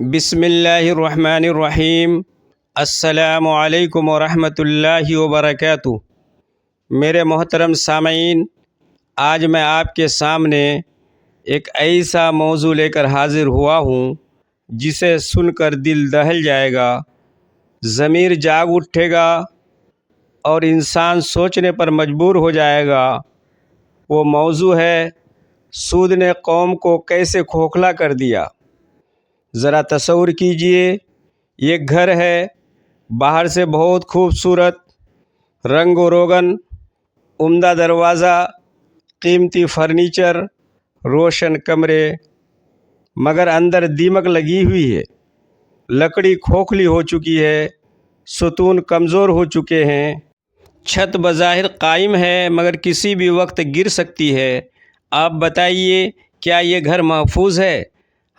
بسم اللہ الرحمن الرحیم۔ السلام علیکم ورحمۃ اللہ وبرکاتہ۔ میرے محترم سامعین، آج میں آپ کے سامنے ایک ایسا موضوع لے کر حاضر ہوا ہوں جسے سن کر دل دہل جائے گا، ضمیر جاگ اٹھے گا اور انسان سوچنے پر مجبور ہو جائے گا۔ وہ موضوع ہے سود نے قوم کو کیسے کھوکھلا کر دیا۔ ذرا تصور کیجئے، یہ گھر ہے، باہر سے بہت خوبصورت، رنگ و روگن، عمدہ دروازہ، قیمتی فرنیچر، روشن کمرے، مگر اندر دیمک لگی ہوئی ہے، لکڑی کھوکھلی ہو چکی ہے، ستون کمزور ہو چکے ہیں، چھت بظاہر قائم ہے مگر کسی بھی وقت گر سکتی ہے۔ آپ بتائیے، کیا یہ گھر محفوظ ہے؟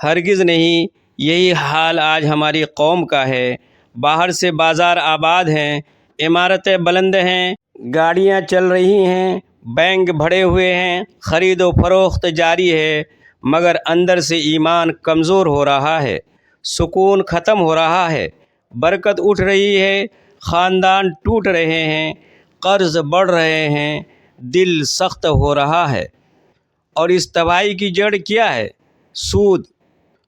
ہرگز نہیں۔ یہی حال آج ہماری قوم کا ہے۔ باہر سے بازار آباد ہیں، عمارتیں بلند ہیں، گاڑیاں چل رہی ہیں، بینک بھرے ہوئے ہیں، خرید و فروخت جاری ہے، مگر اندر سے ایمان کمزور ہو رہا ہے، سکون ختم ہو رہا ہے، برکت اٹھ رہی ہے، خاندان ٹوٹ رہے ہیں، قرض بڑھ رہے ہیں، دل سخت ہو رہا ہے۔ اور اس تباہی کی جڑ کیا ہے؟ سود۔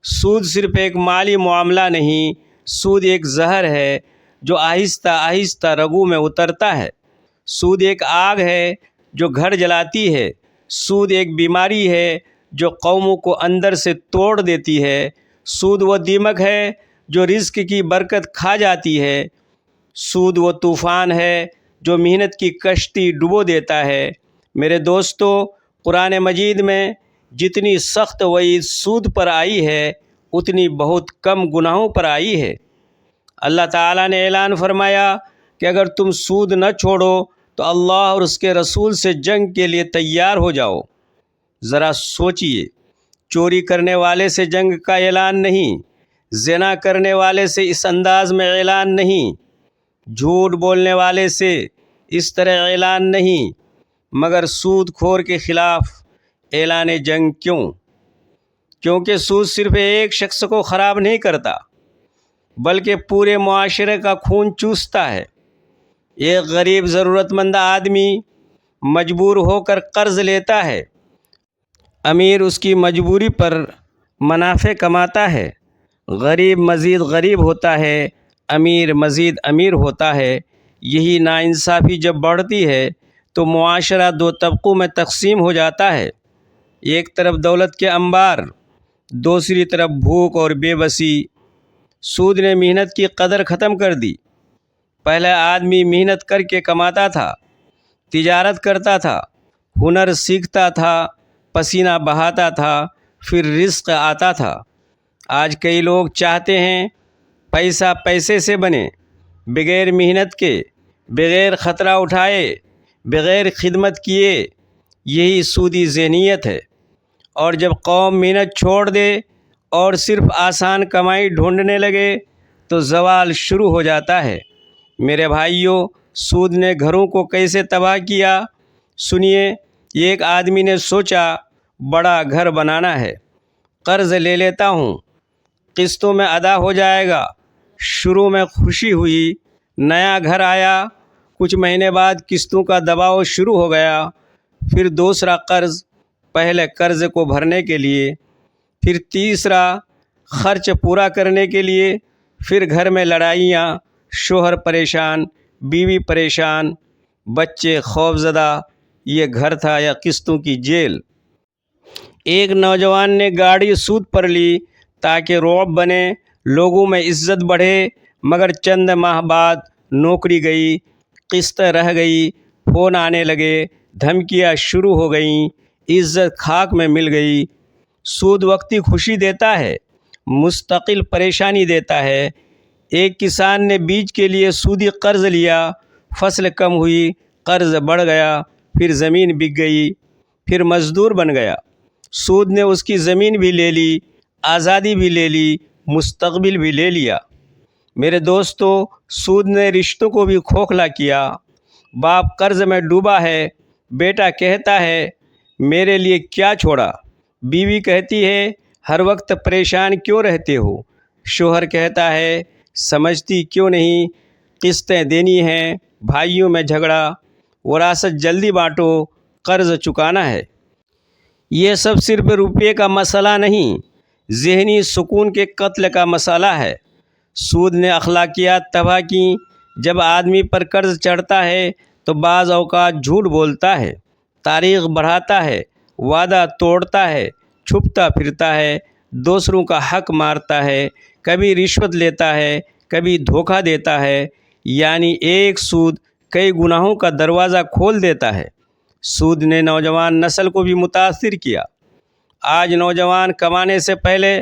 سود صرف ایک مالی معاملہ نہیں، سود ایک زہر ہے جو آہستہ آہستہ رگوں میں اترتا ہے۔ سود ایک آگ ہے جو گھر جلاتی ہے۔ سود ایک بیماری ہے جو قوموں کو اندر سے توڑ دیتی ہے۔ سود وہ دیمک ہے جو رزق کی برکت کھا جاتی ہے۔ سود وہ طوفان ہے جو محنت کی کشتی ڈبو دیتا ہے۔ میرے دوستو، قرآن مجید میں جتنی سخت وعید سود پر آئی ہے، اتنی بہت کم گناہوں پر آئی ہے۔ اللہ تعالیٰ نے اعلان فرمایا کہ اگر تم سود نہ چھوڑو تو اللہ اور اس کے رسول سے جنگ کے لیے تیار ہو جاؤ۔ ذرا سوچئے، چوری کرنے والے سے جنگ کا اعلان نہیں، زنا کرنے والے سے اس انداز میں اعلان نہیں، جھوٹ بولنے والے سے اس طرح اعلان نہیں، مگر سود خور کے خلاف اعلان جنگ کیوں؟ کیونکہ سود صرف ایک شخص کو خراب نہیں کرتا، بلکہ پورے معاشرے کا خون چوستا ہے۔ ایک غریب ضرورت مند آدمی مجبور ہو کر قرض لیتا ہے، امیر اس کی مجبوری پر منافع کماتا ہے، غریب مزید غریب ہوتا ہے، امیر مزید امیر ہوتا ہے۔ یہی ناانصافی جب بڑھتی ہے تو معاشرہ دو طبقوں میں تقسیم ہو جاتا ہے، ایک طرف دولت کے انبار، دوسری طرف بھوک اور بے بسی۔ سود نے محنت کی قدر ختم کر دی۔ پہلے آدمی محنت کر کے کماتا تھا، تجارت کرتا تھا، ہنر سیکھتا تھا، پسینہ بہاتا تھا، پھر رزق آتا تھا۔ آج کئی لوگ چاہتے ہیں پیسہ پیسے سے بنے، بغیر محنت کے، بغیر خطرہ اٹھائے، بغیر خدمت کیے۔ یہی سودی ذہنیت ہے۔ اور جب قوم محنت چھوڑ دے اور صرف آسان کمائی ڈھونڈنے لگے تو زوال شروع ہو جاتا ہے۔ میرے بھائیوں، سود نے گھروں کو کیسے تباہ کیا؟ سنیے، ایک آدمی نے سوچا بڑا گھر بنانا ہے، قرض لے لیتا ہوں، قسطوں میں ادا ہو جائے گا۔ شروع میں خوشی ہوئی، نیا گھر آیا، کچھ مہینے بعد قسطوں کا دباؤ شروع ہو گیا، پھر دوسرا قرض، پہلے قرض کو بھرنے کے لیے، پھر تیسرا خرچ پورا کرنے کے لیے، پھر گھر میں لڑائیاں، شوہر پریشان، بیوی پریشان، بچے خوفزدہ۔ یہ گھر تھا یا قسطوں کی جیل؟ ایک نوجوان نے گاڑی سود پر لی تاکہ رعب بنے، لوگوں میں عزت بڑھے، مگر چند ماہ بعد نوکری گئی، قسط رہ گئی، فون آنے لگے، دھمکیاں شروع ہو گئیں، عزت خاک میں مل گئی۔ سود وقتی خوشی دیتا ہے، مستقل پریشانی دیتا ہے۔ ایک کسان نے بیج کے لیے سودی قرض لیا، فصل کم ہوئی، قرض بڑھ گیا، پھر زمین بک گئی، پھر مزدور بن گیا۔ سود نے اس کی زمین بھی لے لی، آزادی بھی لے لی، مستقبل بھی لے لیا۔ میرے دوستو، سود نے رشتوں کو بھی کھوکھلا کیا۔ باپ قرض میں ڈوبا ہے، بیٹا کہتا ہے میرے لیے کیا چھوڑا؟ بیوی کہتی ہے ہر وقت پریشان کیوں رہتے ہو؟ شوہر کہتا ہے سمجھتی کیوں نہیں، قسطیں دینی ہیں، بھائیوں میں جھگڑا، وراثت جلدی بانٹو، قرض چکانا ہے۔ یہ سب صرف روپے کا مسئلہ نہیں، ذہنی سکون کے قتل کا مسئلہ ہے۔ سود نے اخلاقیات تباہ کی۔ جب آدمی پر قرض چڑھتا ہے تو بعض اوقات جھوٹ بولتا ہے، تاریخ بڑھاتا ہے، وعدہ توڑتا ہے، چھپتا پھرتا ہے، دوسروں کا حق مارتا ہے، کبھی رشوت لیتا ہے، کبھی دھوکہ دیتا ہے۔ یعنی ایک سود کئی گناہوں کا دروازہ کھول دیتا ہے۔ سود نے نوجوان نسل کو بھی متاثر کیا۔ آج نوجوان کمانے سے پہلے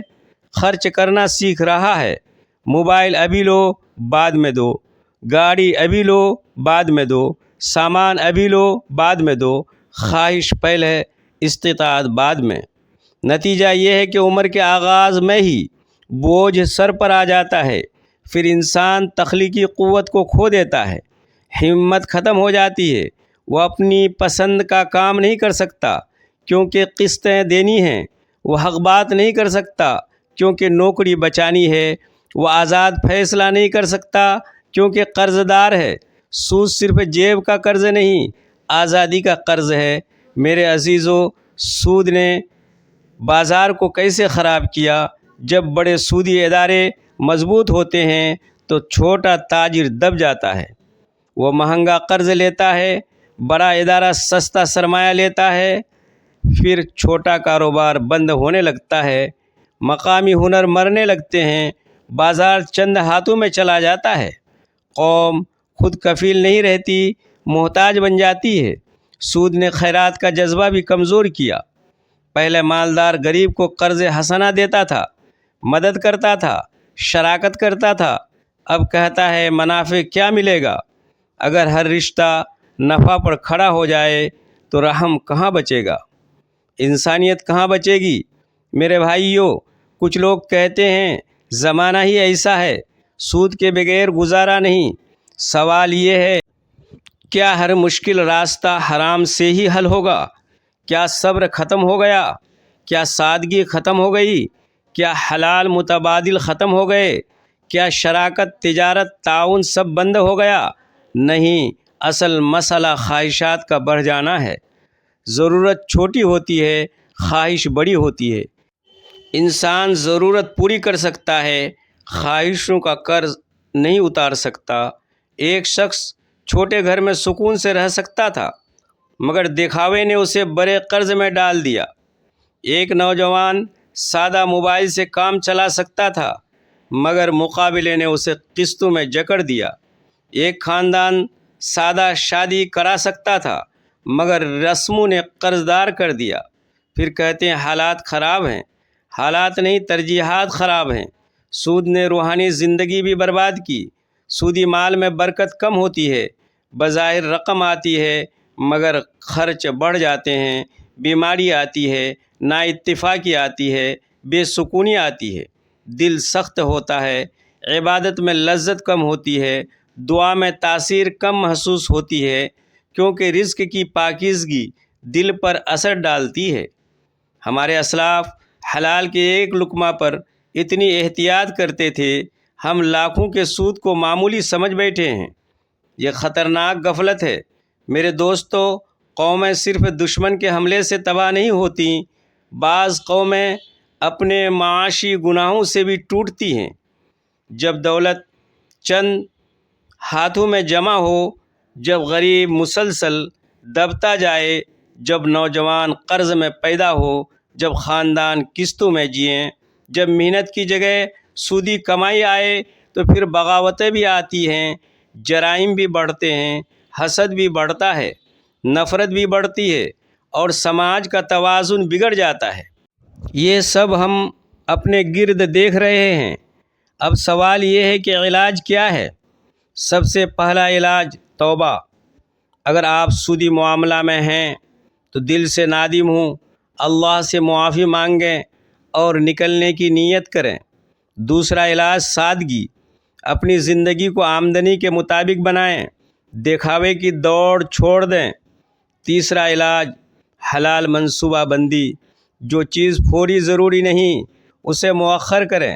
خرچ کرنا سیکھ رہا ہے۔ موبائل ابھی لو بعد میں دو، گاڑی ابھی لو بعد میں دو، سامان ابھی لو بعد میں دو، خواہش پہلے استطاعت بعد میں۔ نتیجہ یہ ہے کہ عمر کے آغاز میں ہی بوجھ سر پر آ جاتا ہے، پھر انسان تخلیقی قوت کو کھو دیتا ہے، ہمت ختم ہو جاتی ہے، وہ اپنی پسند کا کام نہیں کر سکتا کیونکہ قسطیں دینی ہیں، وہ حق بات نہیں کر سکتا کیونکہ نوکری بچانی ہے، وہ آزاد فیصلہ نہیں کر سکتا کیونکہ قرض دار ہے۔ سود صرف جیب کا قرض نہیں، آزادی کا قرض ہے۔ میرے عزیزو، سود نے بازار کو کیسے خراب کیا؟ جب بڑے سودی ادارے مضبوط ہوتے ہیں تو چھوٹا تاجر دب جاتا ہے۔ وہ مہنگا قرض لیتا ہے، بڑا ادارہ سستا سرمایہ لیتا ہے، پھر چھوٹا کاروبار بند ہونے لگتا ہے، مقامی ہنر مرنے لگتے ہیں، بازار چند ہاتھوں میں چلا جاتا ہے، قوم خود کفیل نہیں رہتی، محتاج بن جاتی ہے۔ سود نے خیرات کا جذبہ بھی کمزور کیا۔ پہلے مالدار غریب کو قرض حسنہ دیتا تھا، مدد کرتا تھا، شراکت کرتا تھا۔ اب کہتا ہے منافع کیا ملے گا؟ اگر ہر رشتہ نفع پر کھڑا ہو جائے تو رحم کہاں بچے گا؟ انسانیت کہاں بچے گی؟ میرے بھائیوں، کچھ لوگ کہتے ہیں زمانہ ہی ایسا ہے، سود کے بغیر گزارا نہیں۔ سوال یہ ہے، کیا ہر مشکل راستہ حرام سے ہی حل ہوگا؟ کیا صبر ختم ہو گیا؟ کیا سادگی ختم ہو گئی؟ کیا حلال متبادل ختم ہو گئے؟ کیا شراکت، تجارت، تعاون سب بند ہو گیا؟ نہیں، اصل مسئلہ خواہشات کا بڑھ جانا ہے۔ ضرورت چھوٹی ہوتی ہے، خواہش بڑی ہوتی ہے۔ انسان ضرورت پوری کر سکتا ہے، خواہشوں کا قرض نہیں اتار سکتا۔ ایک شخص چھوٹے گھر میں سکون سے رہ سکتا تھا، مگر دکھاوے نے اسے بڑے قرض میں ڈال دیا۔ ایک نوجوان سادہ موبائل سے کام چلا سکتا تھا، مگر مقابلے نے اسے قسطوں میں جکڑ دیا۔ ایک خاندان سادہ شادی کرا سکتا تھا، مگر رسموں نے قرض دار کر دیا۔ پھر کہتے ہیں حالات خراب ہیں۔ حالات نہیں، ترجیحات خراب ہیں۔ سود نے روحانی زندگی بھی برباد کی۔ سودی مال میں برکت کم ہوتی ہے، بظاہر رقم آتی ہے مگر خرچ بڑھ جاتے ہیں، بیماری آتی ہے، نا اتفاقی آتی ہے، بے سکونی آتی ہے، دل سخت ہوتا ہے، عبادت میں لذت کم ہوتی ہے، دعا میں تاثیر کم محسوس ہوتی ہے، کیونکہ رزق کی پاکیزگی دل پر اثر ڈالتی ہے۔ ہمارے اسلاف حلال کے ایک لقمہ پر اتنی احتیاط کرتے تھے، ہم لاکھوں کے سود کو معمولی سمجھ بیٹھے ہیں۔ یہ خطرناک غفلت ہے۔ میرے دوستو، قومیں صرف دشمن کے حملے سے تباہ نہیں ہوتی، بعض قومیں اپنے معاشی گناہوں سے بھی ٹوٹتی ہیں۔ جب دولت چند ہاتھوں میں جمع ہو، جب غریب مسلسل دبتا جائے، جب نوجوان قرض میں پیدا ہو، جب خاندان قسطوں میں جئیں، جب محنت کی جگہ سودی کمائی آئے تو پھر بغاوتیں بھی آتی ہیں، جرائم بھی بڑھتے ہیں، حسد بھی بڑھتا ہے، نفرت بھی بڑھتی ہے اور سماج کا توازن بگڑ جاتا ہے۔ یہ سب ہم اپنے گرد دیکھ رہے ہیں۔ اب سوال یہ ہے کہ علاج کیا ہے؟ سب سے پہلا علاج توبہ۔ اگر آپ سودی معاملہ میں ہیں تو دل سے نادم ہوں، اللہ سے معافی مانگیں اور نکلنے کی نیت کریں۔ دوسرا علاج سادگی، اپنی زندگی کو آمدنی کے مطابق بنائیں، دکھاوے کی دوڑ چھوڑ دیں۔ تیسرا علاج حلال منصوبہ بندی، جو چیز فوری ضروری نہیں اسے مؤخر کریں۔